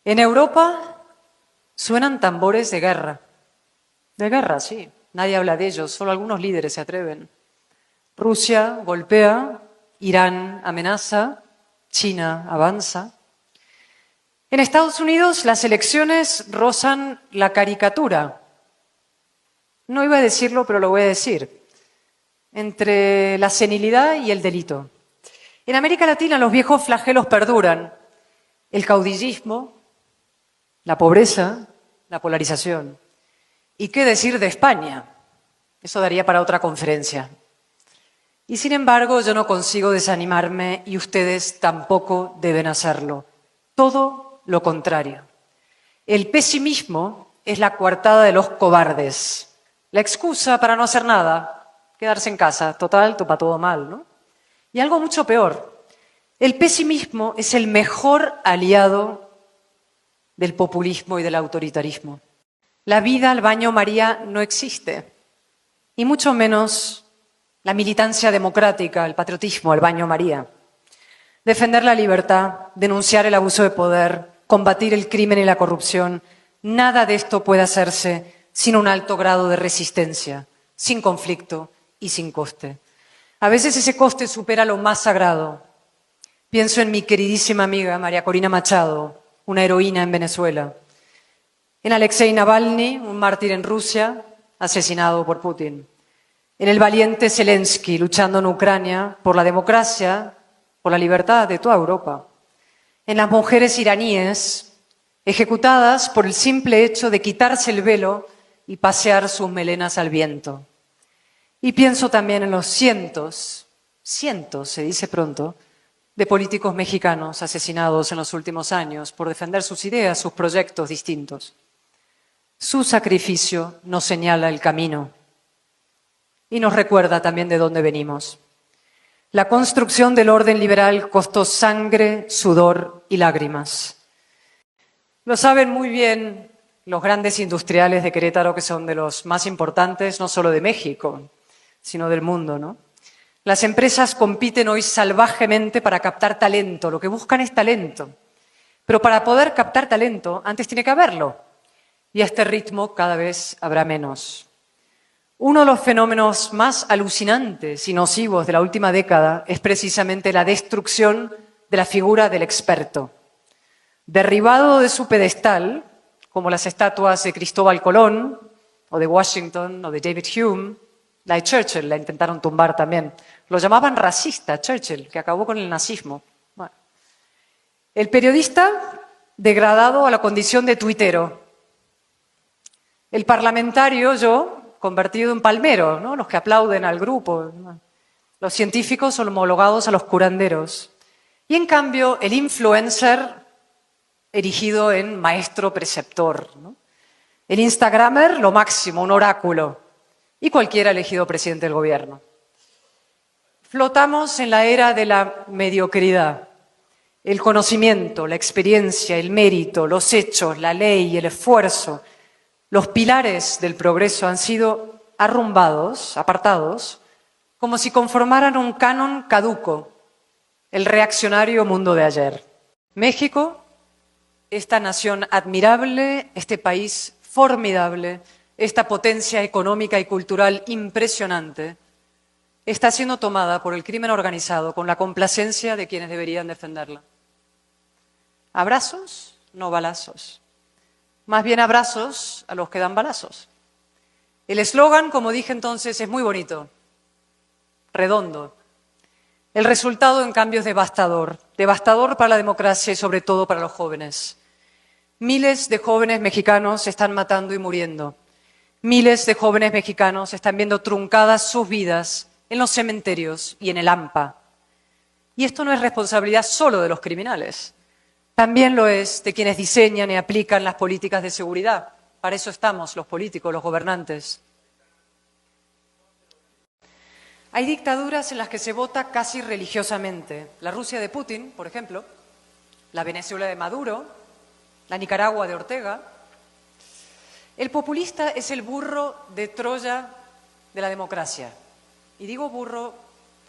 En Europa suenan tambores de guerra. De guerra, sí. Nadie habla de ellos, solo algunos líderes se atreven. Rusia golpea, Irán amenaza, China avanza. En Estados Unidos las elecciones rozan la caricatura. No iba a decirlo, pero lo voy a decir. Entre la senilidad y el delito. En América Latina los viejos flagelos perduran. El caudillismo, la pobreza, la polarización. ¿Y qué decir de España? Eso daría para otra conferencia. Y sin embargo, yo no consigo desanimarme y ustedes tampoco deben hacerlo. Todo lo contrario. El pesimismo es la coartada de los cobardes. La excusa para no hacer nada, quedarse en casa. Total, topa todo mal, ¿no? Y algo mucho peor. El pesimismo es el mejor aliado del populismo y del autoritarismo. La vida al baño María no existe, y mucho menos la militancia democrática, el patriotismo al baño María. Defender la libertad, denunciar el abuso de poder, combatir el crimen y la corrupción, nada de esto puede hacerse sin un alto grado de resistencia, sin conflicto y sin coste. A veces ese coste supera lo más sagrado. Pienso en mi queridísima amiga María Corina Machado, una heroína en Venezuela. En Alexei Navalny, un mártir en Rusia, asesinado por Putin. En el valiente Zelensky, luchando en Ucrania por la democracia, por la libertad de toda Europa. En las mujeres iraníes, ejecutadas por el simple hecho de quitarse el velo y pasear sus melenas al viento. Y pienso también en los cientos, se dice pronto, de políticos mexicanos asesinados en los últimos años por defender sus ideas, sus proyectos distintos. Su sacrificio nos señala el camino y nos recuerda también de dónde venimos. La construcción del orden liberal costó sangre, sudor y lágrimas. Lo saben muy bien los grandes industriales de Querétaro, que son de los más importantes, no solo de México, sino del mundo, ¿no? Las empresas compiten hoy salvajemente para captar talento. Lo que buscan es talento. Pero para poder captar talento, antes tiene que haberlo. Y a este ritmo cada vez habrá menos. Uno de los fenómenos más alucinantes y nocivos de la última década es precisamente la destrucción de la figura del experto. Derribado de su pedestal, como las estatuas de Cristóbal Colón, o de Washington, o de David Hume, la de Churchill la intentaron tumbar también. Lo llamaban racista, Churchill, que acabó con el nazismo. Bueno. El periodista degradado a la condición de tuitero. El parlamentario, yo, convertido en palmero, ¿no? Los que aplauden al grupo. Los científicos homologados a los curanderos. Y en cambio, el influencer erigido en maestro preceptor, ¿no? El instagramer, lo máximo, un oráculo. Y cualquiera elegido presidente del gobierno. Flotamos en la era de la mediocridad. El conocimiento, la experiencia, el mérito, los hechos, la ley, el esfuerzo, los pilares del progreso han sido arrumbados, apartados, como si conformaran un canon caduco, el reaccionario mundo de ayer. México, esta nación admirable, este país formidable, esta potencia económica y cultural impresionante, está siendo tomada por el crimen organizado con la complacencia de quienes deberían defenderla. Abrazos, no balazos. Más bien abrazos a los que dan balazos. El eslogan, como dije entonces, es muy bonito, redondo. El resultado, en cambio, es devastador. Devastador para la democracia y sobre todo para los jóvenes. Miles de jóvenes mexicanos se están matando y muriendo. Miles de jóvenes mexicanos están viendo truncadas sus vidas en los cementerios y en el AMPA. Y esto no es responsabilidad solo de los criminales. También lo es de quienes diseñan y aplican las políticas de seguridad. Para eso estamos los políticos, los gobernantes. Hay dictaduras en las que se vota casi religiosamente. La Rusia de Putin, por ejemplo, la Venezuela de Maduro, la Nicaragua de Ortega. El populista es el burro de Troya de la democracia. Y digo burro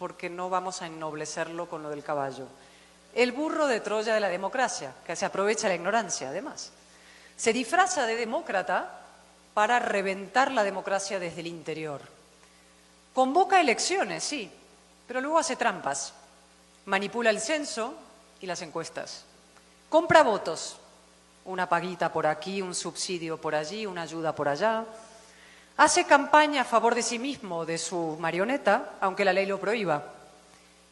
porque no vamos a ennoblecerlo con lo del caballo. el burro de Troya de la democracia, que se aprovecha la ignorancia, además. Se disfraza de demócrata para reventar la democracia desde el interior. Convoca elecciones, sí, pero luego hace trampas. Manipula el censo y las encuestas. Compra votos. Una paguita por aquí, un subsidio por allí, una ayuda por allá. Hace campaña a favor de sí mismo, de su marioneta, aunque la ley lo prohíba.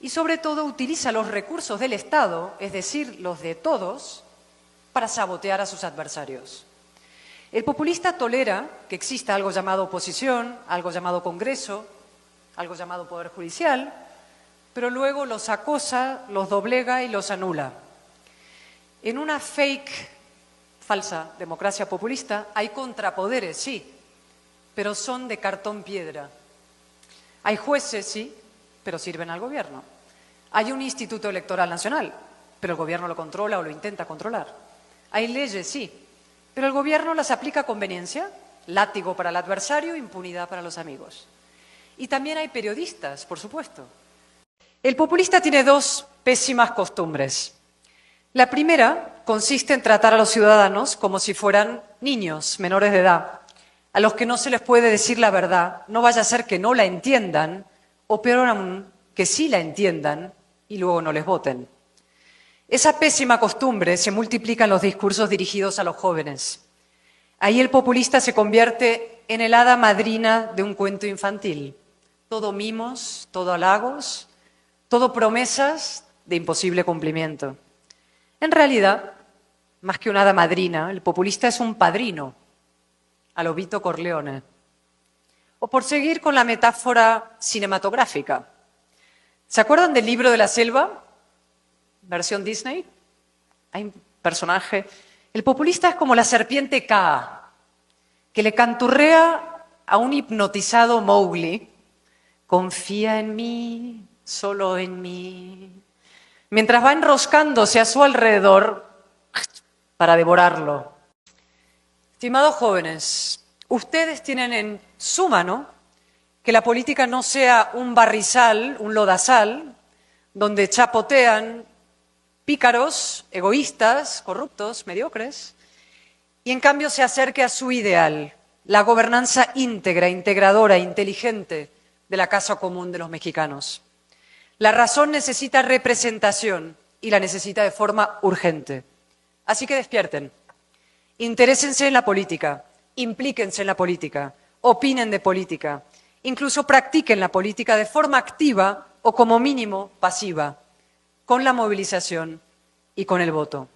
Y sobre todo utiliza los recursos del Estado, es decir, los de todos, para sabotear a sus adversarios. El populista tolera que exista algo llamado oposición, algo llamado Congreso, algo llamado Poder Judicial, pero luego los acosa, los doblega y los anula. En una falsa democracia populista hay contrapoderes, sí, pero son de cartón piedra. Hay jueces, sí, pero sirven al gobierno. Hay un Instituto Electoral Nacional, pero el gobierno lo controla o lo intenta controlar. Hay leyes, sí, pero el gobierno las aplica a conveniencia, látigo para el adversario, impunidad para los amigos. Y también hay periodistas, por supuesto. El populista tiene dos pésimas costumbres. La primera consiste en tratar a los ciudadanos como si fueran niños menores de edad, a los que no se les puede decir la verdad, no vaya a ser que no la entiendan, o peor aún, que sí la entiendan y luego no les voten. Esa pésima costumbre se multiplica en los discursos dirigidos a los jóvenes. Ahí el populista se convierte en el hada madrina de un cuento infantil. Todo mimos, todo halagos, todo promesas de imposible cumplimiento. En realidad, más que una hada madrina, el populista es un padrino, a lo Vito Corleone. O por seguir con la metáfora cinematográfica. ¿Se acuerdan del Libro de la Selva? Versión Disney. Hay un personaje. El populista es como la serpiente Kaa, que le canturrea a un hipnotizado Mowgli. Confía en mí, solo en mí. Mientras va enroscándose a su alrededor para devorarlo. Estimados jóvenes, ustedes tienen en su mano que la política no sea un barrizal, un lodazal, donde chapotean pícaros, egoístas, corruptos, mediocres, y en cambio se acerque a su ideal, la gobernanza íntegra, integradora, inteligente de la casa común de los mexicanos. La razón necesita representación y la necesita de forma urgente. Así que despierten, interésense en la política, implíquense en la política, opinen de política, incluso practiquen la política de forma activa o como mínimo pasiva, con la movilización y con el voto.